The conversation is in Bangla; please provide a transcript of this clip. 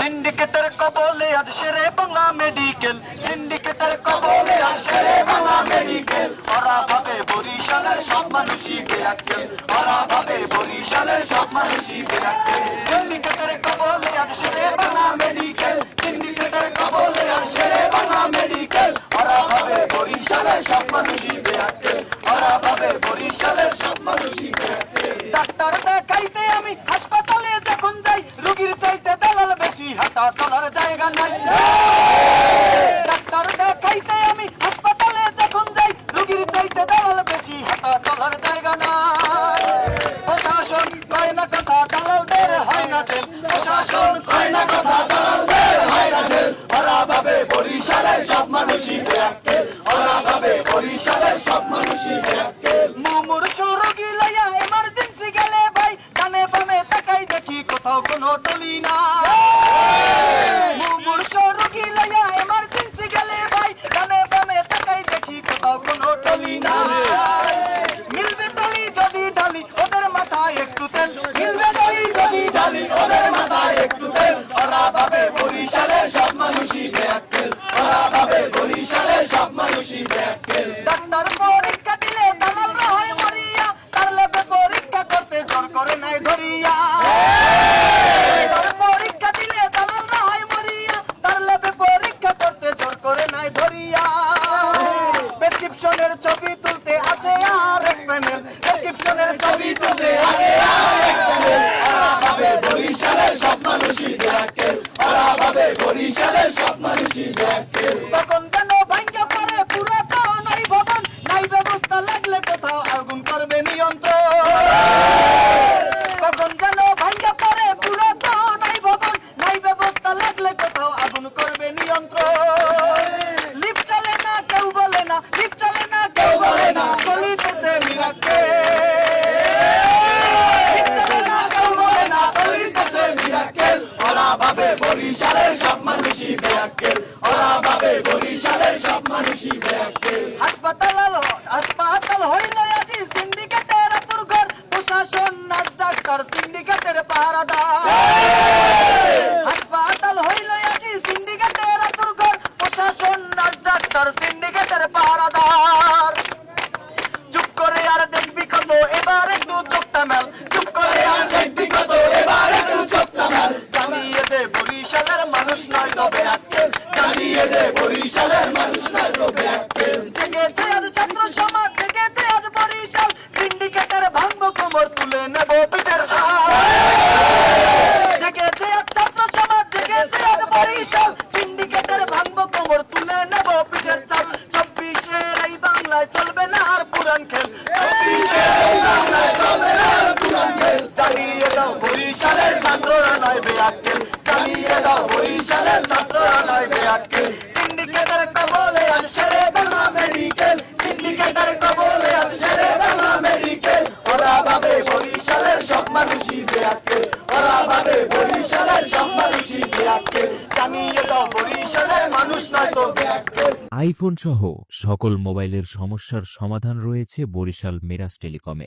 সিন্ডিকেটের কবলে আজ শেরে বাংলা মেডিকেল, সিন্ডিকেটের কবলে আজ শেরে বাংলা মেডিকেল। ওরা ভাবে বরিশালের সব মানুষই বেআক্কেল, ওরা ভাবে বরিশালের সব মানুষই বেআক্কেল। সিন্ডিকেটের কবলে আজ শেরে বাংলা মেডিকেল, সিন্ডিকেটের কবলে আজ শেরে বাংলা মেডিকেল। ওরা ভাবে বরিশালের সব মানুষই বেআক্কেল, ওরা ভাবে বরিশালের সব মানুষই বেআক্কেল। ডাক্তার দেখাইতে আমি হাসপাতালে যখন যাই, রোগীর চাইতে দালাল বেশি, হাঁটা চলার জায়গা নাই। ডাক্তার দেখাইতে আমি হাসপাতালে যখন যাই, রোগীর চাইতে দালাল বেশি, হাঁটা চলার জায়গা নাই। প্রশাসন কয় না কথা, দালালদের হয় না তেল, প্রশাসন কয় না কথা, দালালদের হয় না তেল। ওরা ভাবে বরিশালের সব মানুষই বেআক্কেল, ওরা ভাবে বরিশালের সব মানুষই বেআক্কেল। মুমূর্ষ রোগী লইয়া এমার্জেন্সি গেলে ভাই, ডানে বামে তাকাই দেখি কোথাও কোনো টলি না। মুমূর্ষ রোগী লইয়া এমার্জেন্সি গেলে ভাই, ডানে বামে তাকাই দেখি কোথাও কোনো টলি না। মিলবে টলি যদি ঢালি ওদের মাথায় একটু তেল, মিলবে টলি যদি ঢালি ওদের মাথায় একটু তেল। ওরা ভাবে বরিশালের সব মানুষই বেআক্কেল, ওরা ভাবে বরিশালের সব মানুষই বেআক্কেল। ডাক্তার পরীক্ষা দিলে দালালরা হয় মরিয়া, তার লেবে পরীক্ষা করতে জোর করে নাই ধরিয়া। ডাক্তার পরীক্ষা দিলে দালালরা হয় মরিয়া, তার লেবে পরীক্ষা করতে জোর করে নাই ধরিয়া। প্রেসক্রিপশনের ছবি তুলতে আসে আর এক প্যানেল, প্রেসক্রিপশনের ছবি তুলতে আসে আর এক প্যানেল। ওরা ভাবে বরিশালের সব মানুষই বেআক্কেল, ওরা ভাবে বরিশালের সব মানুষই বেআক্কেল। তখন যেন ভাঙ্গা পড়ে পুরাতন নাই ভবন, নাই ব্যবস্থা লাগলে কোথাও আগুন করবে নিয়ন্ত্রণ। তখন যেন ভাঙ্গা পড়ে পুরাতন নাই ভবন, নাই ব্যবস্থা লাগলে কোথাও আগুন করবে নিয়ন্ত্রণ। লিফট চলে না কেউ বলে না, লিফট চলে না কেউ বলে না, চলিতেছে মিরাক্কেল। লিফট চলে না কেউ বলে না, চলিতেছে মিরাক্কেল। ওরা ভাবে বরিশালের সব মানুষই বেআক্কেল, ওরা ভাবে বরিশালের সব মানুষই বেআক্কেল। হাসপাতাল হইল আজি সিন্ডিকেটের আতুর ঘর, প্রশাসন নাচ ডাক্তার সিন্ডিকেটের পাহারাদার। হাসপাতাল হইল আজি সিন্ডিকেটের আতুর ঘর, প্রশাসন নাচ ডাক্তার সিন্ডিকেটের পাহারাদার। চুপ করে আর দেখবি কত, এবার একটু চোখটা মেল, চুপ করে আর দেখবি কত, এবার একটু চোখটা মেল। জানিয়ে দে বরিশালের মানুষ নয় তো বেআক্কেল, জানিয়ে দে বরিশালের মানুষ নয় তো বেআক্কেল। জেগেছে আজ ছাত্র সমাজ, জেগেছে আজ বরিশাল, সিন্ডিকেটের ভাঙবো কোমর, তুলে নেব পিঠের হাল। জেগেছে আজ ছাত্র সমাজ, জেগেছে আজ বরিশাল, সিন্ডিকেটের ভাঙবো কোমর, তুলে নেব পিঠের চাল। 24-এর এই বাংলায় চলবে না আর পুরান খেল, 24-এর এই বাংলায় চলবে না আর পুরান খেল। জানিয়ে দাও বরিশালের ছাত্ররা নয় বেআক্কেল, জানিয়ে দাও বরিশালের ছাত্ররা নয় বেআক্কেল। সিন্ডিকেটের কবলে আজ শেরে বাংলা মেডিকেল, সিন্ডিকেটের কবলে আজ শেরে বাংলা মেডিকেল। ওরা ভাবে বরিশালের সব মানুষই বেআক্কেল, ওরা ভাবে বরিশালের সব মানুষই বেআক্কেল। জানিয়ে দাও বরিশালের মানুষ নয় তো বেআক্কেল। আইফোন সহ সকল মোবাইলের সমস্যার সমাধান রয়েছে বরিশাল মিরাজ টেলিকমে।